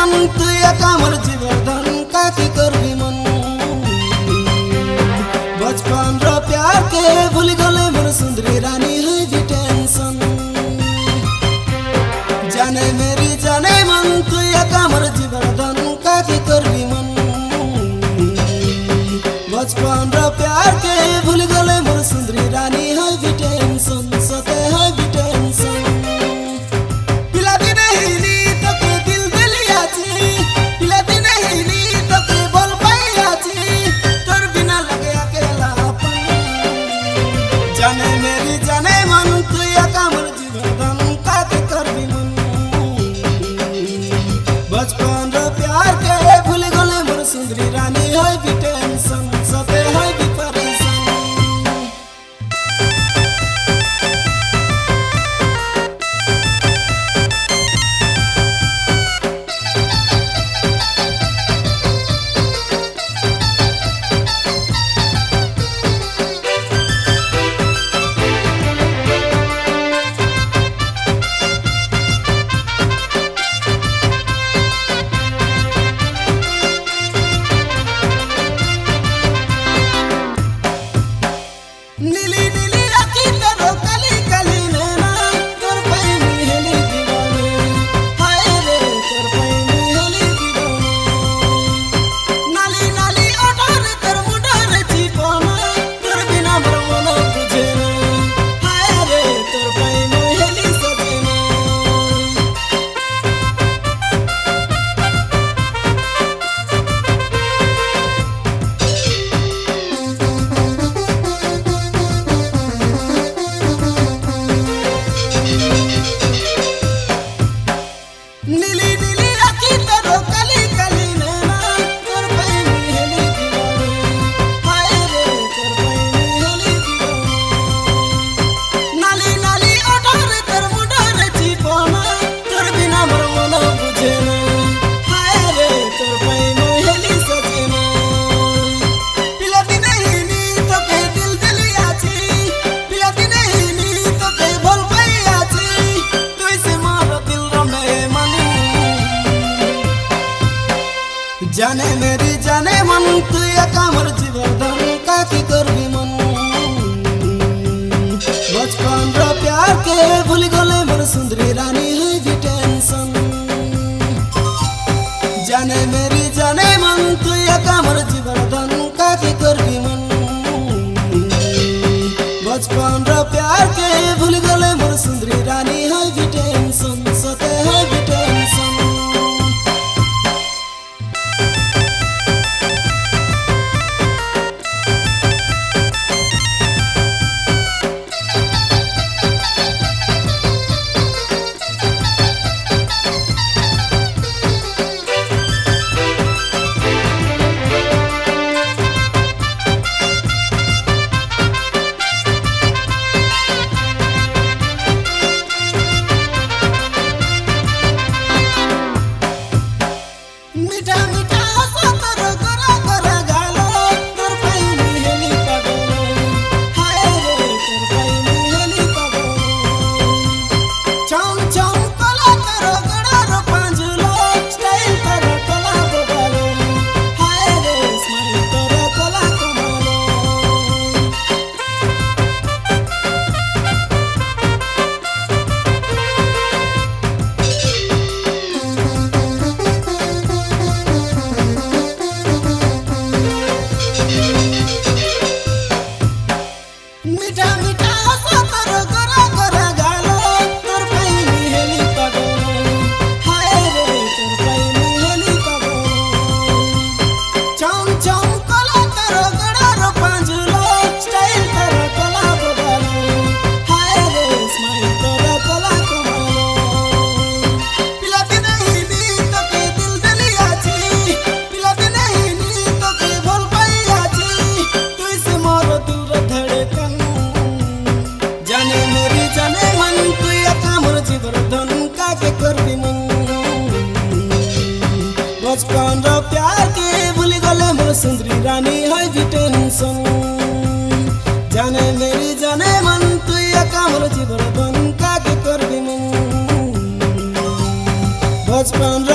मन तुई कामर जीवन का की करबी मन बचपन रो प्यार के भूल गले मोर सुंदरी रानी है भी टेंशन जाने मेरी जाने मन तुई कामर जीवन का की करबी मन बचपन रो प्यार के भूल गले मोर सुंदरी रानी है भी टेंशन सते है भी टेंशन जाने मेरी जाने मन तुई कामर जीवन का के करबी मन बचपन रो प्यार के भूल गले मोर सुंदरी रानी है भी टेंशन सते है भी परेशान नीली नीली आँखी तेरो काली काली नैना तोर पे मिहली दीवाने हाय रे तोर पे मिहली दीवाने नाली नाली ओठार तेर मुंडार चिपना तोर बिना मोर मन बुझे ना हाय रे तोर पे मिहली सजना नीली नीली आँखी तेरो काली काली नैना तोर पे मिहली दीवाने हाय रे तोर पे मिहली दीवाने नाली नाली ओठार तेर मुंडार चिपना तोर बिना मोर मन बुझे ना हाय रे तोर पे मिहली सजना पिलाती नहीं नी तो के दिल दिलिया छी पिलाती नहीं नी तो के भूल पाइया छी तुई से मारो दिल रो में जाने मेरी जाने मन तुई कामर जीवन का की करबी मन बचपन रो प्यार के भूल गले मोर सुंदरी रानी है भी टेंशन जाने मेरी जाने मन तुई कामर जीवन का की करबी मन बचपन रो प्यार के भूल गले मोर सुंदरी रानी है भी टेंशन सते है भी टेंशन मीठा मीठा हंसो तोरो गोरा गोरा गालो तोर पे मिहली पगलो हाय रे तोर पे मिहली पगलो चम चम कला तोरो गोरा रो पांजुलो स्टाइल तोरो कला बोबालो हाय रे स्माइल तोरो कला कमालो मीठा मीठा हंसो तोरो गोरा गोरा गालो तोर पे मिहली पगलो हाय रे तोर पे मिहली पगलो चम चम कला तोरो गोरा रो पांजुलो स्टाइल तोरो कला बोबालो हाय रे स्माइल तोरो कला कमालो पिलाती नहीं नी तो के दिल दिलिया छी पिलाती नहीं नी तो के भूल पाइया छी तुई से मोर दिल धड़कन जाने मेरी जाने मन तुई कामर जीवन का के करबी मन बचपन रो प्यार के भूल गले मोर सुंदरी रानी है भी टेंशन जाने मेरी जाने मन तुई कामर जीवन का के करबी मन बचपन